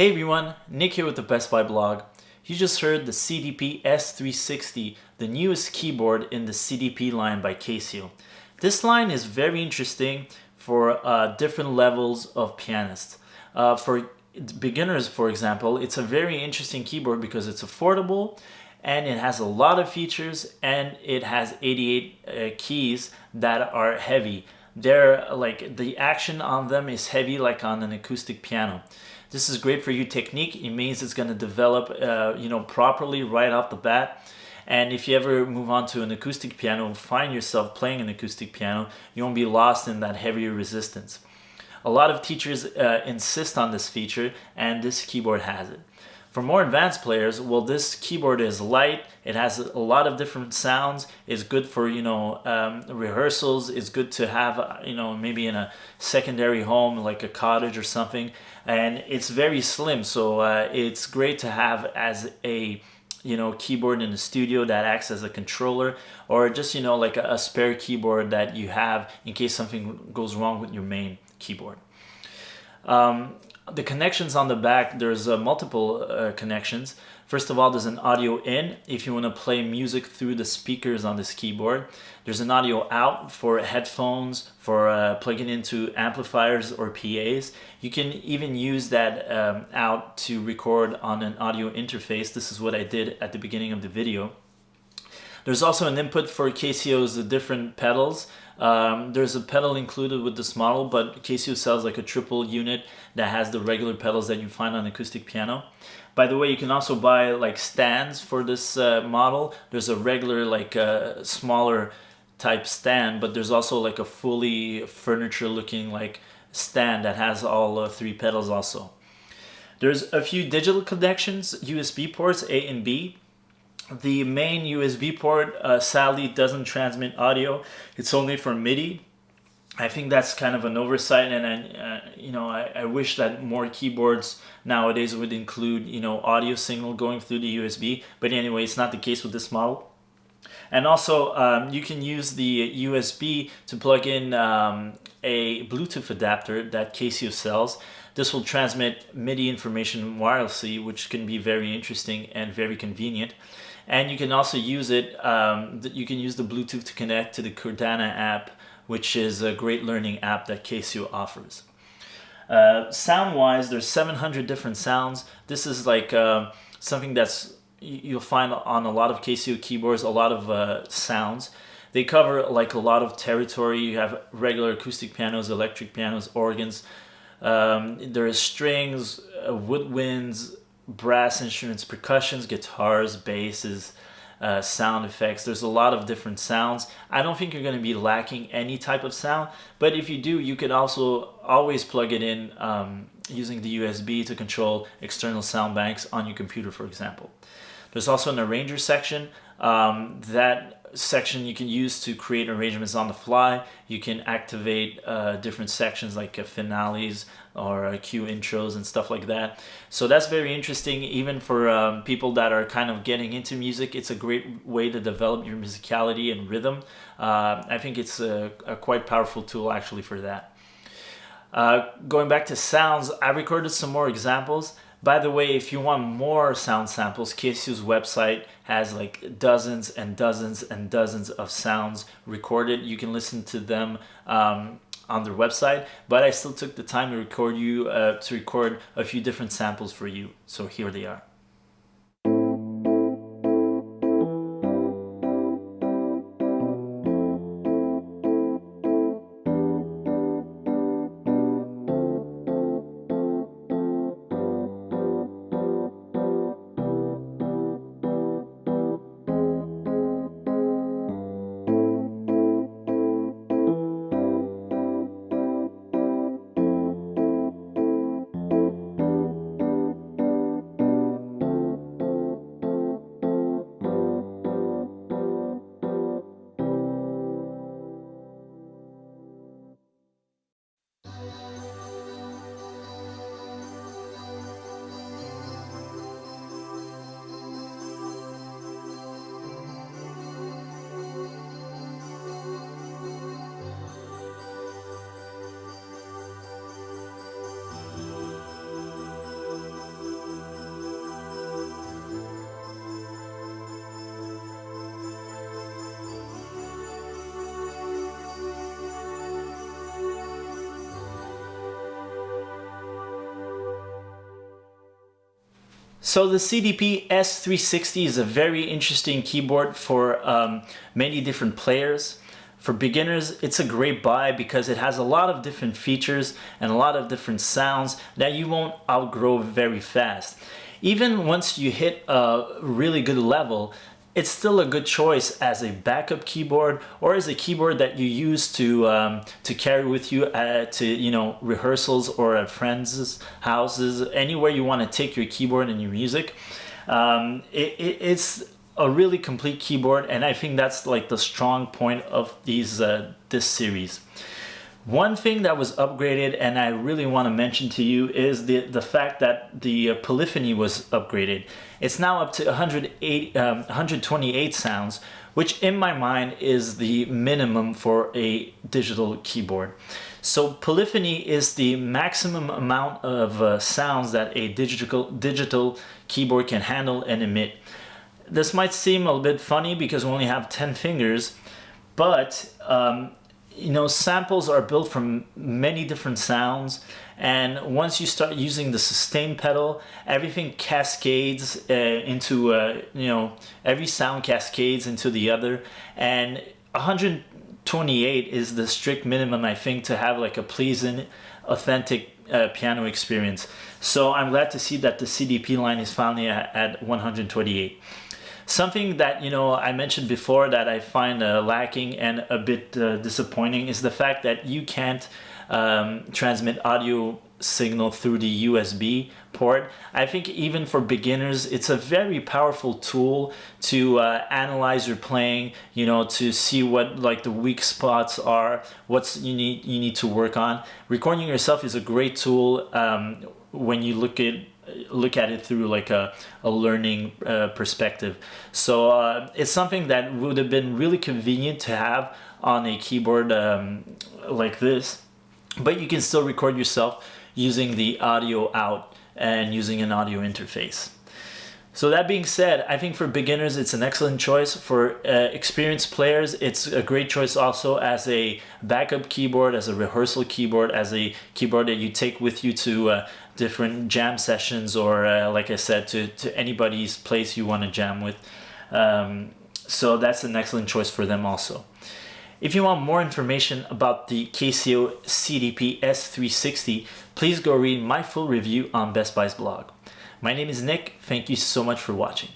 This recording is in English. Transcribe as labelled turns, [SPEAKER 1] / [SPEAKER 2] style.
[SPEAKER 1] Hey everyone, Nick here with the Best Buy blog. You just heard the CDP-S360, the newest keyboard in the CDP line by Casio. This line is very interesting for different levels of pianists. For beginners, for example, it's a very interesting keyboard because it's affordable and it has a lot of features and it has 88 keys that are heavy. They're like the action on them is heavy like on an acoustic piano. This is great for your technique. It means it's going to develop properly right off the bat. And if you ever move on to an acoustic piano, find yourself playing an acoustic piano, you won't be lost in that heavier resistance. A lot of teachers insist on this feature, and this keyboard has it. For more advanced players, well, this keyboard is light. It has a lot of different sounds. It's good for rehearsals. It's good to have maybe in a secondary home like a cottage or something. And it's very slim, so it's great to have as a keyboard in the studio that acts as a controller, or just like a spare keyboard that you have in case something goes wrong with your main keyboard. The connections on the back, there's multiple connections. First of all, there's an audio in if you want to play music through the speakers on this keyboard. There's an audio out for headphones, for plugging into amplifiers or PAs. You can even use that out to record on an audio interface. This is what I did at the beginning of the video. There's also an input for Casio's different pedals. There's a pedal included with this model, but Casio sells like a triple unit that has the regular pedals that you find on acoustic piano. By the way, you can also buy like stands for this model. There's a regular smaller type stand, but there's also like a fully furniture looking like stand that has all three pedals also. There's a few digital connections, USB ports A and B. The main USB port sadly doesn't transmit audio. It's only for MIDI. I think that's kind of an oversight, and I wish that more keyboards nowadays would include audio signal going through the USB. But anyway, it's not the case with this model. And also, you can use the USB to plug in a Bluetooth adapter that Casio sells. This will transmit MIDI information wirelessly, which can be very interesting and very convenient. And you can also use it, you can use the Bluetooth to connect to the Cordana app, which is a great learning app that Casio offers. Sound-wise, there's 700 different sounds. This is like something that's you'll find on a lot of Casio keyboards, a lot of sounds. They cover like a lot of territory. You have regular acoustic pianos, electric pianos, organs. There is strings, woodwinds, brass instruments, percussions, guitars, basses, sound effects. There's a lot of different sounds. I don't think you're going to be lacking any type of sound, but if you do, you can also always plug it in using the USB to control external sound banks on your computer, for example. There's also an arranger section. That section you can use to create arrangements on the fly. You can activate different sections like finales or cue intros and stuff like that. So that's very interesting even for people that are kind of getting into music. It's a great way to develop your musicality and rhythm. I think it's a quite powerful tool actually for that. Going back to sounds, I recorded some more examples. By the way, if you want more sound samples, Casio's website has like dozens and dozens and dozens of sounds recorded. You can listen to them on their website, but I still took the time to record a few different samples for you. So here they are. So the CDP-S360 is a very interesting keyboard for many different players. For beginners, it's a great buy because it has a lot of different features and a lot of different sounds that you won't outgrow very fast. Even once you hit a really good level, it's still a good choice as a backup keyboard or as a keyboard that you use to carry with you to rehearsals or at friends' houses, anywhere you want to take your keyboard and your music. It's a really complete keyboard, and I think that's like the strong point of this series. One thing that was upgraded and I really want to mention to you is the fact that the polyphony was upgraded. It's now up to 128 sounds, which in my mind is the minimum for a digital keyboard. So polyphony is the maximum amount of sounds that a digital keyboard can handle and emit. This might seem a little bit funny because we only have 10 fingers, but samples are built from many different sounds, and once you start using the sustain pedal, everything cascades into every sound cascades into the other, and 128 is the strict minimum, I think, to have like a pleasing, authentic piano experience. So I'm glad to see that the CDP line is finally at 128. Something that I mentioned before that I find lacking and a bit disappointing is the fact that you can't transmit audio signal through the USB port. I think even for beginners, it's a very powerful tool to analyze your playing, to see what like the weak spots are, you need to work on. Recording yourself is a great tool when you look at it through like a learning perspective. So it's something that would have been really convenient to have on a keyboard like this, but you can still record yourself using the audio out and using an audio interface. So that being said, I think for beginners it's an excellent choice. For experienced players, it's a great choice also as a backup keyboard, as a rehearsal keyboard, as a keyboard that you take with you to different jam sessions, or like I said, to anybody's place you want to jam with. So that's an excellent choice for them also. If you want more information about the Casio CDP-S360, please go read my full review on Best Buy's blog. My name is Nick. Thank you so much for watching.